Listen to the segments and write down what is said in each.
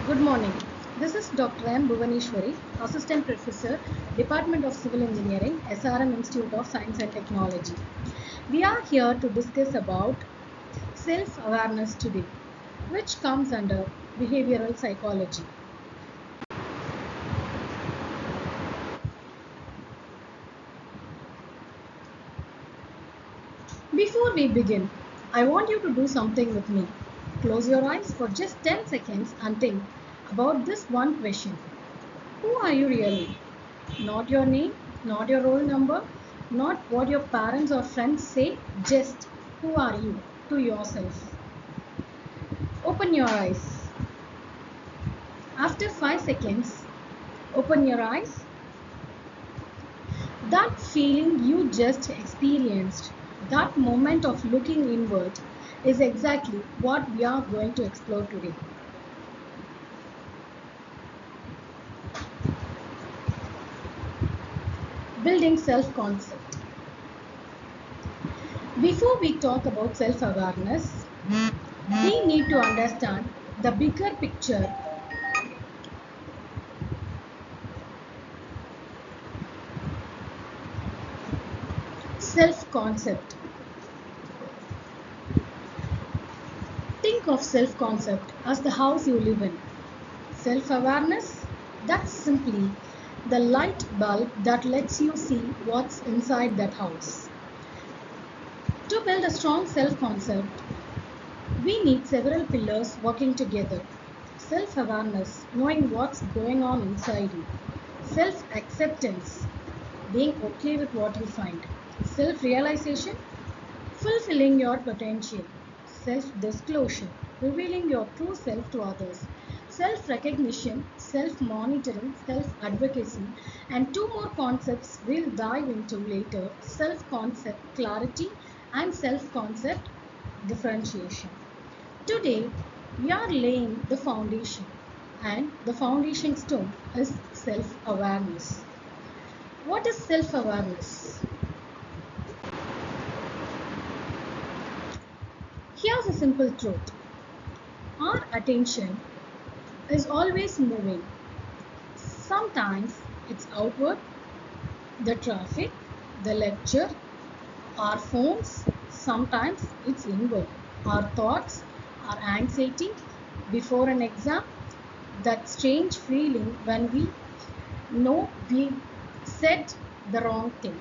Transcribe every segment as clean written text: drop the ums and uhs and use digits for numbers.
Good morning. This is Dr. M. Bhuvaneshwari, Assistant Professor, Department of Civil Engineering, SRM Institute of Science and Technology. We are here to discuss about self-awareness today, which comes under behavioral psychology. Before we begin, I want you to do something with me. Close your eyes for just 10 seconds and think about this one question. Who are you really? Not your name, not your roll number, not what your parents or friends say, just who are you to yourself. Open your eyes. After 5 seconds, open your eyes. That feeling you just experienced, that moment of looking inward, is exactly what we are going to explore today. Building self-concept. Before we talk about self-awareness, we need to understand the bigger picture. Self-concept. Think of self-concept as the house you live in. Self-awareness, that's simply the light bulb that lets you see what's inside that house. To build a strong self-concept, we need several pillars working together. Self-awareness, knowing what's going on inside you. Self-acceptance, being okay with what you find. Self-realization, fulfilling your potential. Self-disclosure, revealing your true self to others. Self-recognition, self-monitoring, self-advocacy, and two more concepts we'll dive into later: self-concept clarity and self-concept differentiation. Today, we are laying the foundation, and the foundation stone is self-awareness. What is self-awareness? Here's a simple truth. Our attention is always moving. Sometimes it's outward, the traffic, the lecture, our phones. Sometimes it's inward, our thoughts, our anxiety before an exam, that strange feeling when we know we said the wrong thing.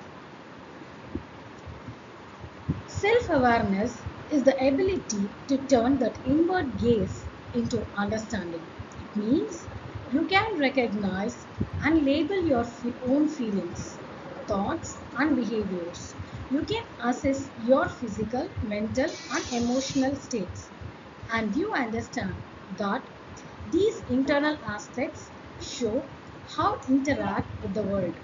Self-awareness is the ability to turn that inward gaze into understanding. It means you can recognize and label your own feelings, thoughts, and behaviors. You can assess your physical, mental, and emotional states. And you understand that these internal aspects show how interact with the world,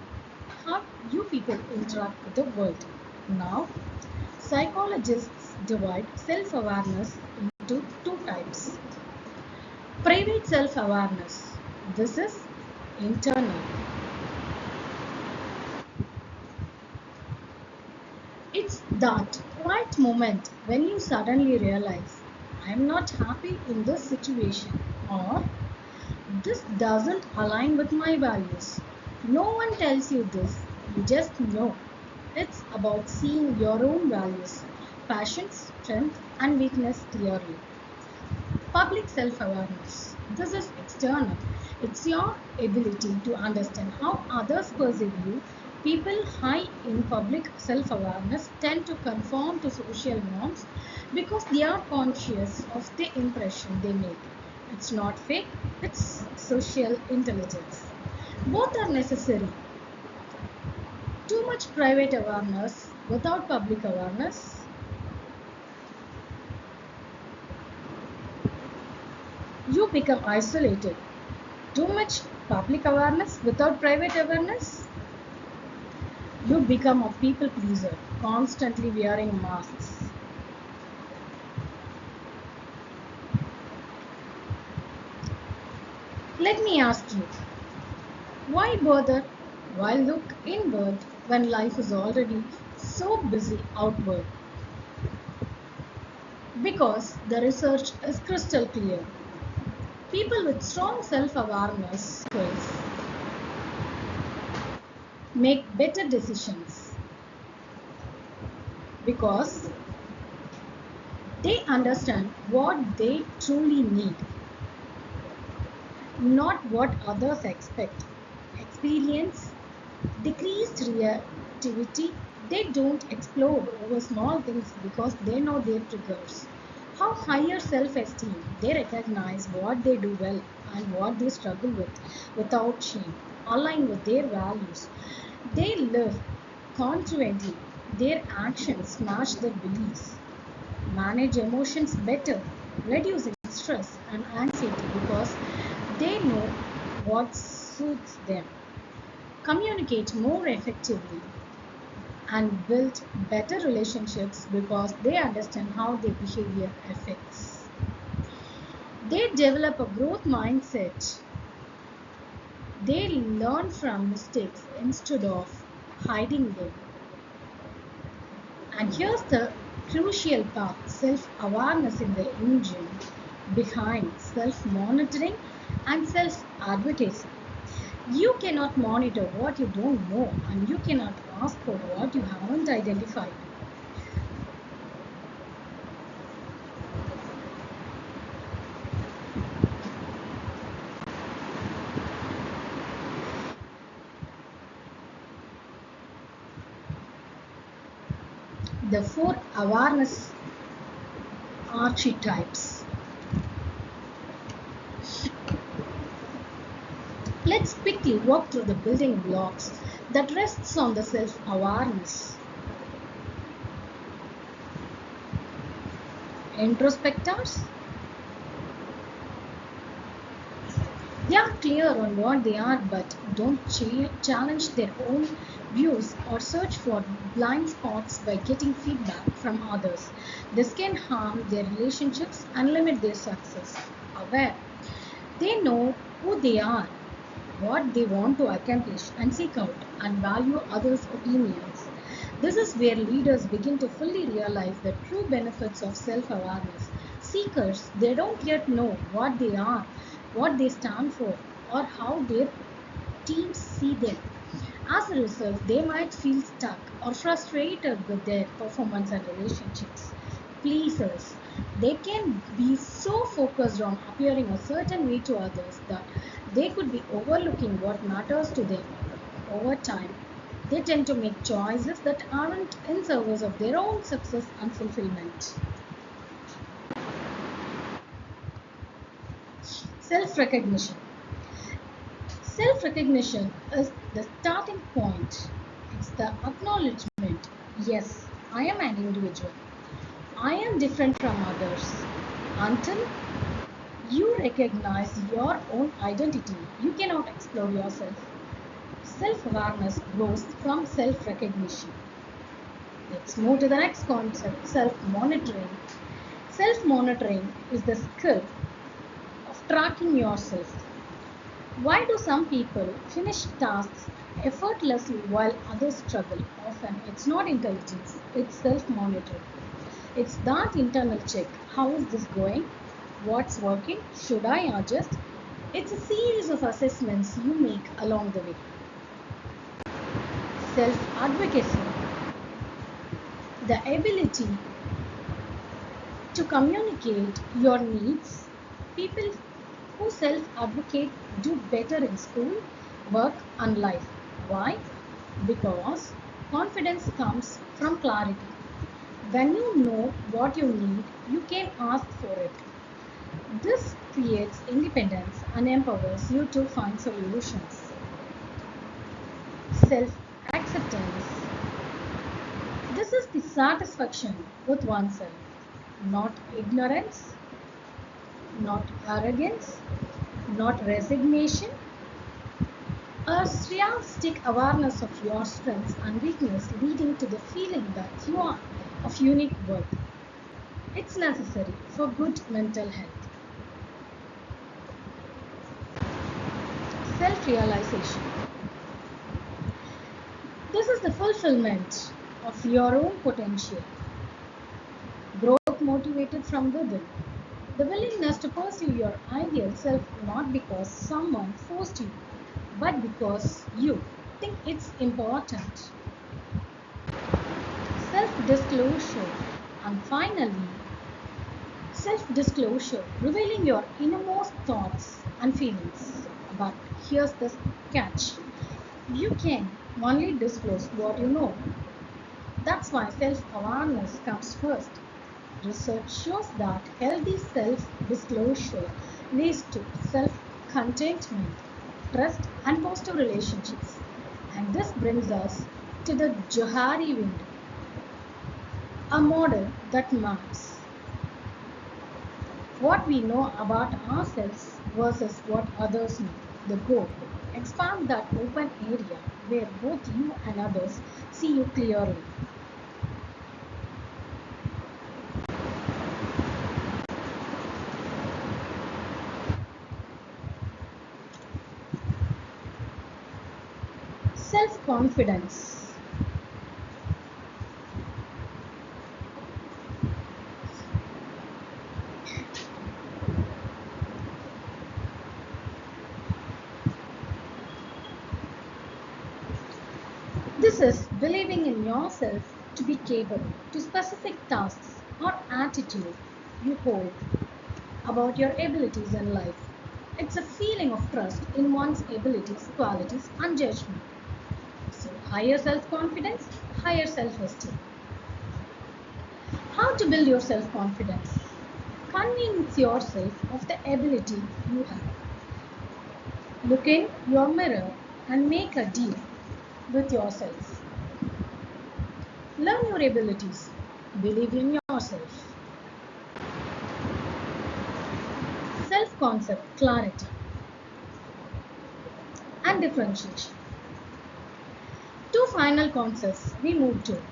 how you people interact with the world. Now, psychologists divide self-awareness into two types. Private self-awareness. This is internal. It's that quiet moment when you suddenly realize, I'm not happy in this situation, or this doesn't align with my values. No one tells you this, you just know. It's about seeing your own values, passions, strength, and weakness clearly. Public self-awareness. This is external. It's your ability to understand how others perceive you. People high in public self-awareness tend to conform to social norms because they are conscious of the impression they make. It's not fake, it's social intelligence. Both are necessary. Too much private awareness without public awareness. You become isolated. Too much public awareness without private awareness. You become a people pleaser, constantly wearing masks. Let me ask you, why bother? Why look inward when life is already so busy outward? Because the research is crystal clear. People with strong self-awareness skills make better decisions because they understand what they truly need, not what others expect. Experience decreased reactivity. They don't explode over small things because they know their triggers. How higher self-esteem, they recognize what they do well and what they struggle with without shame, align with their values. They live consequently. Their actions match their beliefs. Manage emotions better, reducing stress and anxiety because they know what suits them, communicate more effectively, and build better relationships because they understand how their behavior affects. They develop a growth mindset. They learn from mistakes instead of hiding them. And here's the crucial part, self awareness in the engine behind self monitoring and self advocacy. You cannot monitor what you don't know, and you cannot ask for what you haven't identified. The four awareness archetypes. Let's quickly walk through the building blocks that rests on the self-awareness. Introspectors, they are clear on what they are but don't challenge their own views or search for blind spots by getting feedback from others. This can harm their relationships and limit their success. Aware, they know who they are, what they want to accomplish, and seek out and value others' opinions. This is where leaders begin to fully realize the true benefits of self awareness. Seekers, they don't yet know what they are, what they stand for, or how their teams see them. As a result, they might feel stuck or frustrated with their performance and relationships. Pleasers, they can be so focused on appearing a certain way to others that they could be overlooking what matters to them. Over time, they tend to make choices that aren't in service of their own success and fulfillment. Self recognition. Self recognition is the starting point. It's the acknowledgement, yes, I am an individual. I am different from others. Until you recognize your own identity, you cannot explore yourself. Self awareness grows from self recognition. Let's move to the next concept, self monitoring. Self monitoring is the skill of tracking yourself. Why do some people finish tasks effortlessly while others struggle? Often it's not intelligence, it's self monitoring. It's that internal check. How is this going? What's working? Should I adjust? It's a series of assessments you make along the way. Self advocacy, the ability to communicate your needs. People who self advocate do better in school, work, and life. Why? Because confidence comes from clarity. When you know what you need, you can ask for it. This creates independence and empowers you to find solutions. Self acceptance. This is the satisfaction with oneself, not ignorance, not arrogance, not resignation. A realistic awareness of your strengths and weakness leading to the feeling that you are of unique worth. It's necessary for good mental health. Self realization. This is the fulfillment of your own potential, growth motivated from within. The willingness to pursue your ideal self not because someone forced you, but because you think it's important. Self disclosure. And finally, self disclosure, revealing your innermost thoughts and feelings. But here's the catch, you can only disclose what you know. That's why self awareness comes first. Research shows that healthy self disclosure leads to self contentment, trust, and positive relationships. And this brings us to the Johari window, a model that maps what we know about ourselves versus what others know. The goal, expand that open area where both you and others see you clearly. Self confidence. This is believing in yourself to be capable to specific tasks or attitude you hold about your abilities in life. It's a feeling of trust in one's abilities, qualities, and judgment. So, higher self confidence, higher self esteem. How to build your self confidence? Convince yourself of the ability you have. Look in your mirror and make a deal with yourself. Learn your abilities. Believe in yourself. Self concept, clarity, and differentiation. Two final concepts we move to.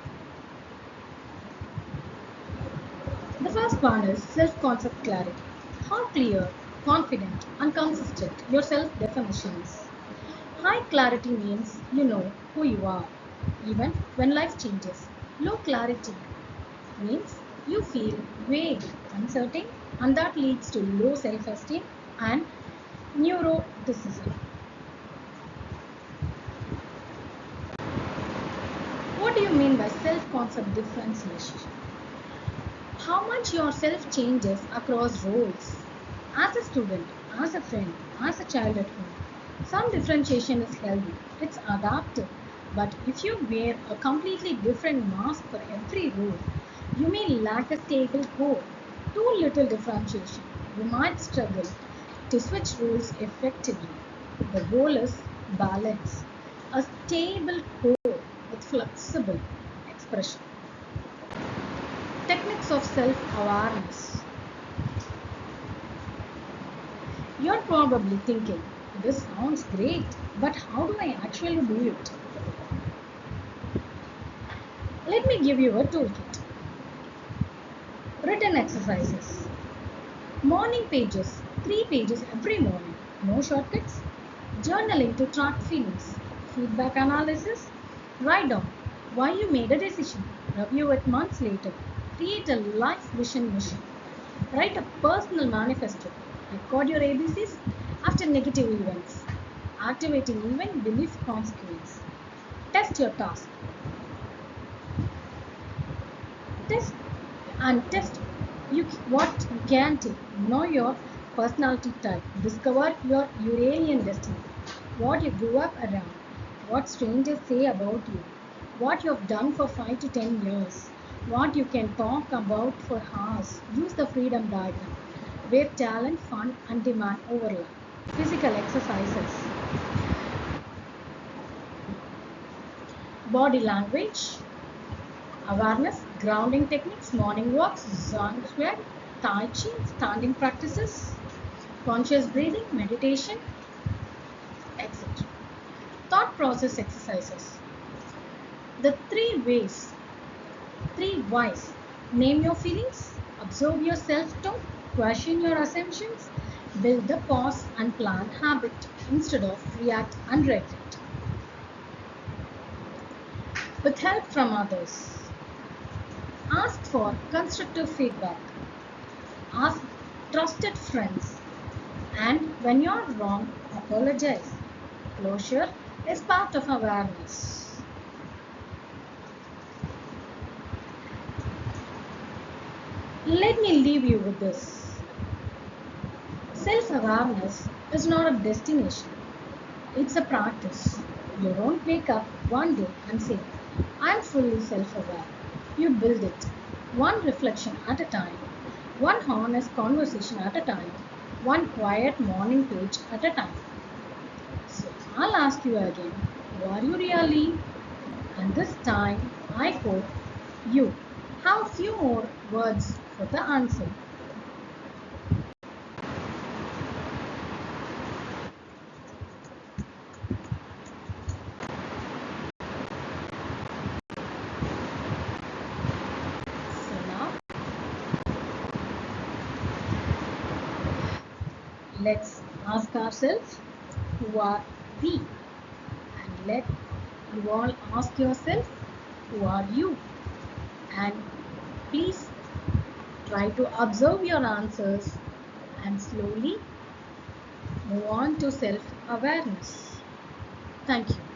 The first one is self concept clarity. How clear, confident, and consistent your self definition is. High clarity means you know who you are, even when life changes. Low clarity means you feel vague, uncertain, and that leads to low self esteem and neuroticism. What do you mean by self concept differentiation? How much your self changes across roles. As a student, as a friend, as a child at home. Some differentiation is healthy, it's adaptive. But if you wear a completely different mask for every role, you may lack a stable core. Too little differentiation. You might struggle to switch roles effectively. The goal is balance, a stable core with flexible expression. Techniques of self awareness. You're probably thinking, this sounds great, but how do I actually do it? Let me give you a toolkit. Written exercises. Morning pages, 3 pages every morning. No shortcuts. Journaling to track feelings. Feedback analysis. Write down why you made a decision. Review it months later. Create a life vision mission. Write a personal manifesto. Record your ABCs after negative events. Activating event belief consequence. Test your task. Test test what you can take. Know your personality type. Discover your Uranian destiny. What you grew up around. What strangers say about you. What you have done for 5 to 10 years. What you can talk about for hours. Use the freedom diagram where talent, fun, and demand overlap. Physical exercises. Body language. Awareness, grounding techniques, morning walks, zone square, tai chi, standing practices, conscious breathing, meditation, etc. Thought process exercises. The three whys. Name your feelings, observe your self-talk, question your assumptions, build the pause and plan habit instead of react and regret. With help from others. Ask for constructive feedback. Ask trusted friends. And when you're wrong, apologize. Closure is part of awareness. Let me leave you with this. Self awareness is not a destination, it's a practice. You don't wake up one day and say, I'm fully self aware. You build it one reflection at a time, one honest conversation at a time, one quiet morning page at a time. So I'll ask you again, who are you really? And this time, I hope you have a few more words for the answer. So now, let's ask ourselves, who are we? And let you all ask yourself, who are you? And please try to observe your answers and slowly move on to self awareness. Thank you.